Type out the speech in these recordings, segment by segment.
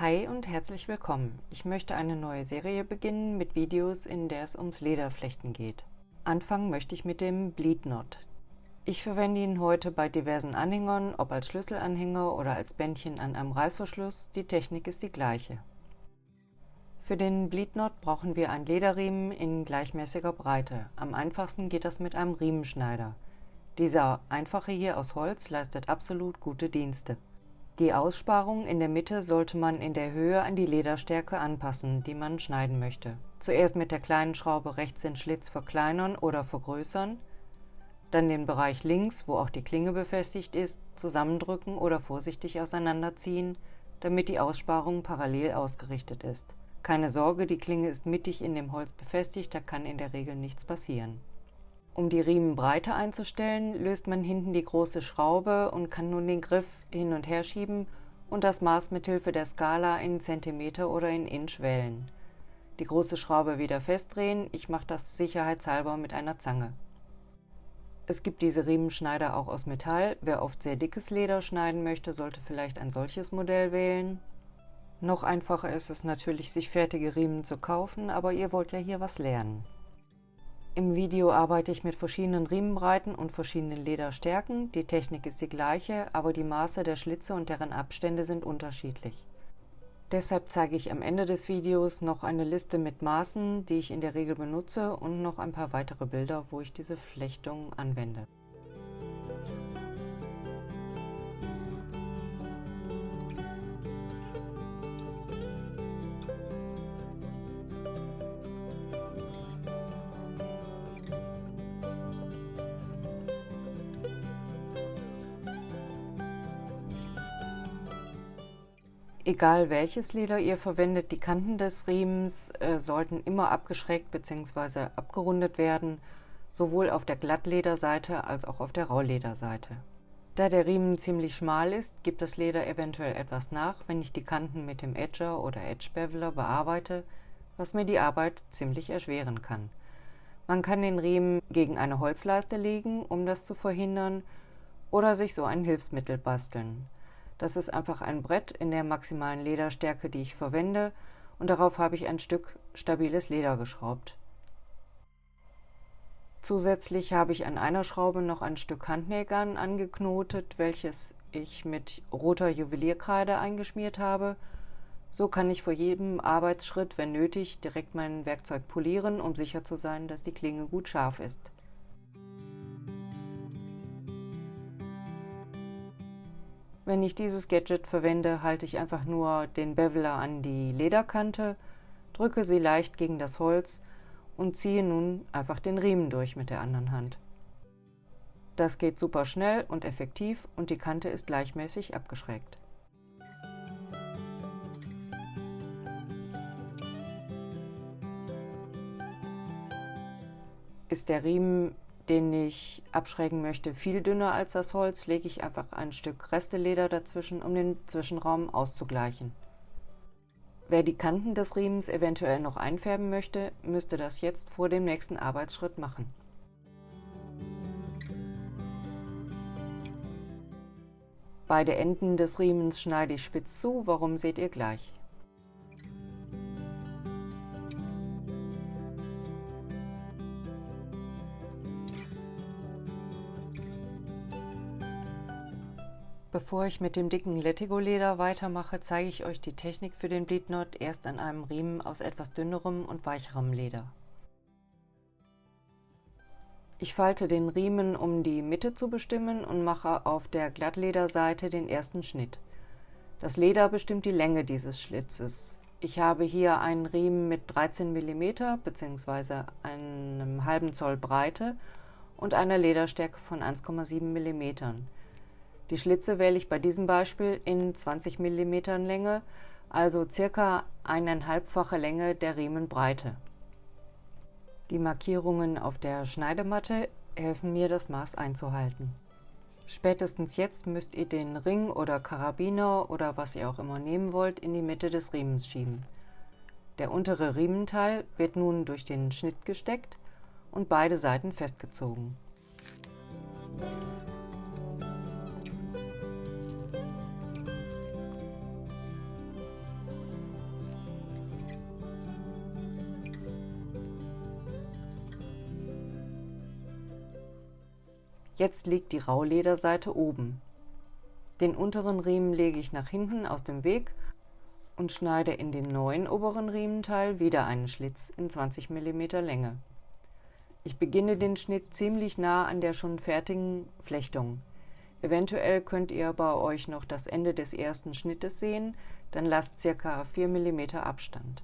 Hi und herzlich willkommen. Ich möchte eine neue Serie beginnen mit Videos, in der es ums Lederflechten geht. Anfangen möchte ich mit dem Bleed Knot. Ich verwende ihn heute bei diversen Anhängern, ob als Schlüsselanhänger oder als Bändchen an einem Reißverschluss. Die Technik ist die gleiche. Für den Bleed Knot brauchen wir einen Lederriemen in gleichmäßiger Breite. Am einfachsten geht das mit einem Riemenschneider. Dieser einfache hier aus Holz leistet absolut gute Dienste. Die Aussparung in der Mitte sollte man in der Höhe an die Lederstärke anpassen, die man schneiden möchte. Zuerst mit der kleinen Schraube rechts den Schlitz verkleinern oder vergrößern, dann den Bereich links, wo auch die Klinge befestigt ist, zusammendrücken oder vorsichtig auseinanderziehen, damit die Aussparung parallel ausgerichtet ist. Keine Sorge, die Klinge ist mittig in dem Holz befestigt, da kann in der Regel nichts passieren. Um die Riemenbreite einzustellen, löst man hinten die große Schraube und kann nun den Griff hin und her schieben und das Maß mit Hilfe der Skala in Zentimeter oder in Inch wählen. Die große Schraube wieder festdrehen, ich mache das sicherheitshalber mit einer Zange. Es gibt diese Riemenschneider auch aus Metall, wer oft sehr dickes Leder schneiden möchte, sollte vielleicht ein solches Modell wählen. Noch einfacher ist es natürlich, sich fertige Riemen zu kaufen, aber ihr wollt ja hier was lernen. Im Video arbeite ich mit verschiedenen Riemenbreiten und verschiedenen Lederstärken. Die Technik ist die gleiche, aber die Maße der Schlitze und deren Abstände sind unterschiedlich. Deshalb zeige ich am Ende des Videos noch eine Liste mit Maßen, die ich in der Regel benutze, und noch ein paar weitere Bilder, wo ich diese Flechtung anwende. Egal welches Leder ihr verwendet, die Kanten des Riemens sollten immer abgeschrägt bzw. abgerundet werden, sowohl auf der Glattlederseite als auch auf der Raulederseite. Da der Riemen ziemlich schmal ist, gibt das Leder eventuell etwas nach, wenn ich die Kanten mit dem Edger oder Edge Beveler bearbeite, was mir die Arbeit ziemlich erschweren kann. Man kann den Riemen gegen eine Holzleiste legen, um das zu verhindern, oder sich so ein Hilfsmittel basteln. Das ist einfach ein Brett in der maximalen Lederstärke, die ich verwende, und darauf habe ich ein Stück stabiles Leder geschraubt. Zusätzlich habe ich an einer Schraube noch ein Stück Handnähgarn angeknotet, welches ich mit roter Juwelierkreide eingeschmiert habe. So kann ich vor jedem Arbeitsschritt, wenn nötig, direkt mein Werkzeug polieren, um sicher zu sein, dass die Klinge gut scharf ist. Wenn ich dieses Gadget verwende, halte ich einfach nur den Beveler an die Lederkante, drücke sie leicht gegen das Holz und ziehe nun einfach den Riemen durch mit der anderen Hand. Das geht super schnell und effektiv und die Kante ist gleichmäßig abgeschrägt. Ist der Riemen, den ich abschrägen möchte, viel dünner als das Holz, lege ich einfach ein Stück Resteleder dazwischen, um den Zwischenraum auszugleichen. Wer die Kanten des Riemens eventuell noch einfärben möchte, müsste das jetzt vor dem nächsten Arbeitsschritt machen. Beide Enden des Riemens schneide ich spitz zu, warum seht ihr gleich. Bevor ich mit dem dicken Letigo-Leder weitermache, zeige ich euch die Technik für den Bleed Knot erst an einem Riemen aus etwas dünnerem und weicherem Leder. Ich falte den Riemen, um die Mitte zu bestimmen, und mache auf der Glattlederseite den ersten Schnitt. Das Leder bestimmt die Länge dieses Schlitzes. Ich habe hier einen Riemen mit 13 mm bzw. einem halben Zoll Breite und einer Lederstärke von 1,7 mm. Die Schlitze wähle ich bei diesem Beispiel in 20 mm Länge, also ca. 1,5-fache Länge der Riemenbreite. Die Markierungen auf der Schneidematte helfen mir, das Maß einzuhalten. Spätestens jetzt müsst ihr den Ring oder Karabiner oder was ihr auch immer nehmen wollt, in die Mitte des Riemens schieben. Der untere Riementeil wird nun durch den Schnitt gesteckt und beide Seiten festgezogen. Jetzt liegt die Raulederseite oben. Den unteren Riemen lege ich nach hinten aus dem Weg und schneide in den neuen oberen Riementeil wieder einen Schlitz in 20 mm Länge. Ich beginne den Schnitt ziemlich nah an der schon fertigen Flechtung. Eventuell könnt ihr bei euch noch das Ende des ersten Schnittes sehen, dann lasst ca. 4 mm Abstand.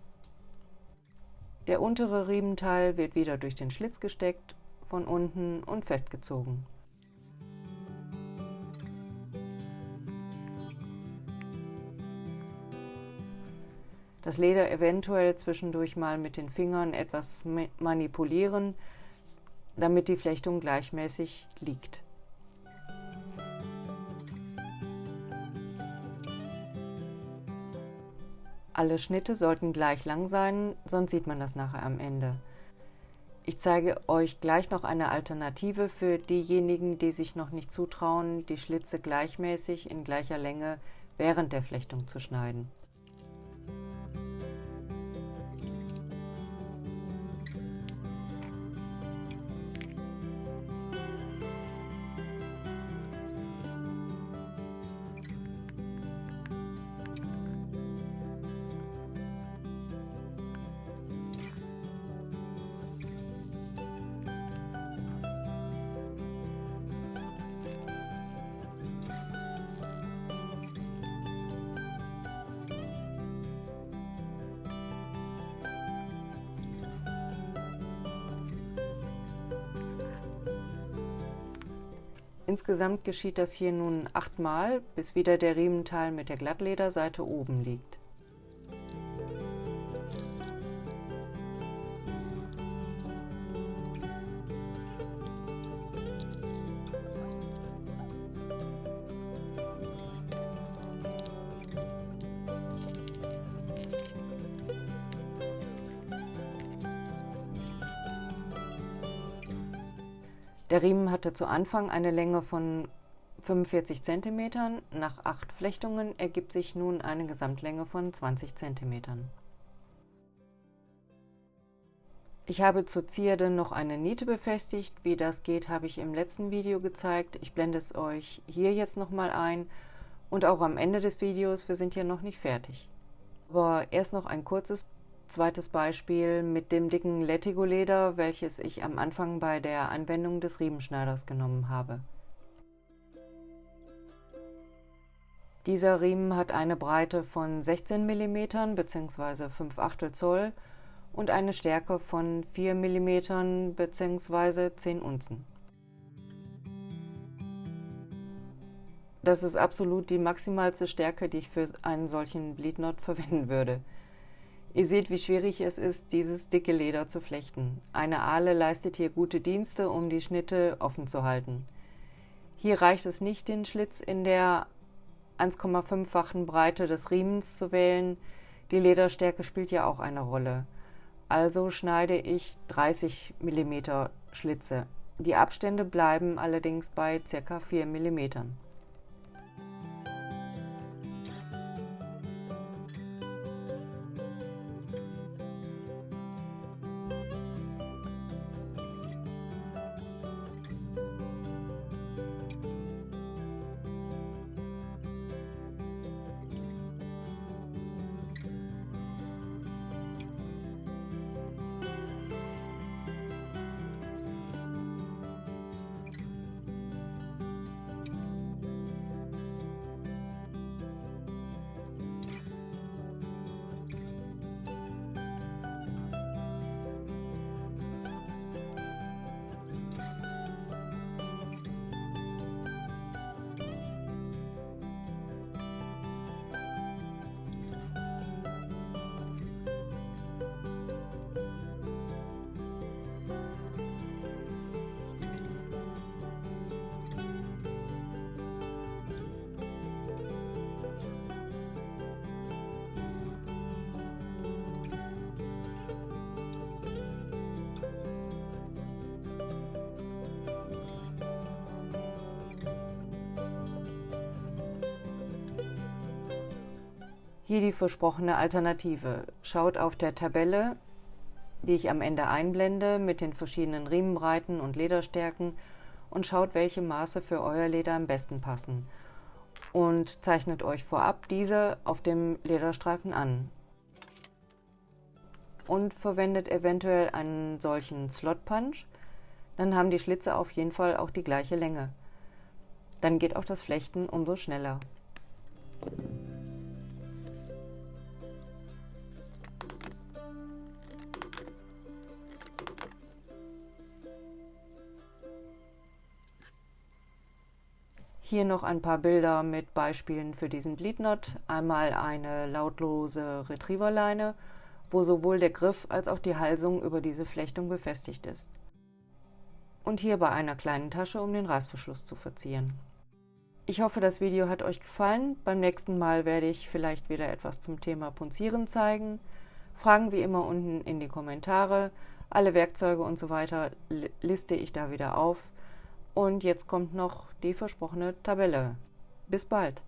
Der untere Riementeil wird wieder durch den Schlitz gesteckt, von unten und festgezogen. Das Leder eventuell zwischendurch mal mit den Fingern etwas manipulieren, damit die Flechtung gleichmäßig liegt. Alle Schnitte sollten gleich lang sein, sonst sieht man das nachher am Ende. Ich zeige euch gleich noch eine Alternative für diejenigen, die sich noch nicht zutrauen, die Schlitze gleichmäßig in gleicher Länge während der Flechtung zu schneiden. Insgesamt geschieht das hier nun 8 Mal, bis wieder der Riementeil mit der Glattlederseite oben liegt. Der Riemen hatte zu Anfang eine Länge von 45 cm, nach 8 Flechtungen ergibt sich nun eine Gesamtlänge von 20 cm. Ich habe zur Zierde noch eine Niete befestigt, wie das geht, habe ich im letzten Video gezeigt. Ich blende es euch hier jetzt nochmal ein und auch am Ende des Videos, wir sind hier noch nicht fertig. Aber erst noch ein kurzes zweites Beispiel mit dem dicken Letigo-Leder, welches ich am Anfang bei der Anwendung des Riemenschneiders genommen habe. Dieser Riemen hat eine Breite von 16 mm bzw. 5/8 Zoll und eine Stärke von 4 mm bzw. 10 Unzen. Das ist absolut die maximalste Stärke, die ich für einen solchen Bleed Knot verwenden würde. Ihr seht, wie schwierig es ist, dieses dicke Leder zu flechten. Eine Ahle leistet hier gute Dienste, um die Schnitte offen zu halten. Hier reicht es nicht, den Schlitz in der 1,5-fachen Breite des Riemens zu wählen. Die Lederstärke spielt ja auch eine Rolle. Also schneide ich 30 mm Schlitze. Die Abstände bleiben allerdings bei ca. 4 mm. Hier die versprochene Alternative. Schaut auf der Tabelle, die ich am Ende einblende, mit den verschiedenen Riemenbreiten und Lederstärken und schaut, welche Maße für euer Leder am besten passen und zeichnet euch vorab diese auf dem Lederstreifen an und verwendet eventuell einen solchen Slot Punch, dann haben die Schlitze auf jeden Fall auch die gleiche Länge. Dann geht auch das Flechten umso schneller. Hier noch ein paar Bilder mit Beispielen für diesen Bleed Knot. Einmal eine lautlose Retrieverleine, wo sowohl der Griff als auch die Halsung über diese Flechtung befestigt ist. Und hier bei einer kleinen Tasche, um den Reißverschluss zu verzieren. Ich hoffe, das Video hat euch gefallen. Beim nächsten Mal werde ich vielleicht wieder etwas zum Thema Punzieren zeigen. Fragen wie immer unten in die Kommentare. Alle Werkzeuge und so weiter liste ich da wieder auf. Und jetzt kommt noch die versprochene Tabelle. Bis bald!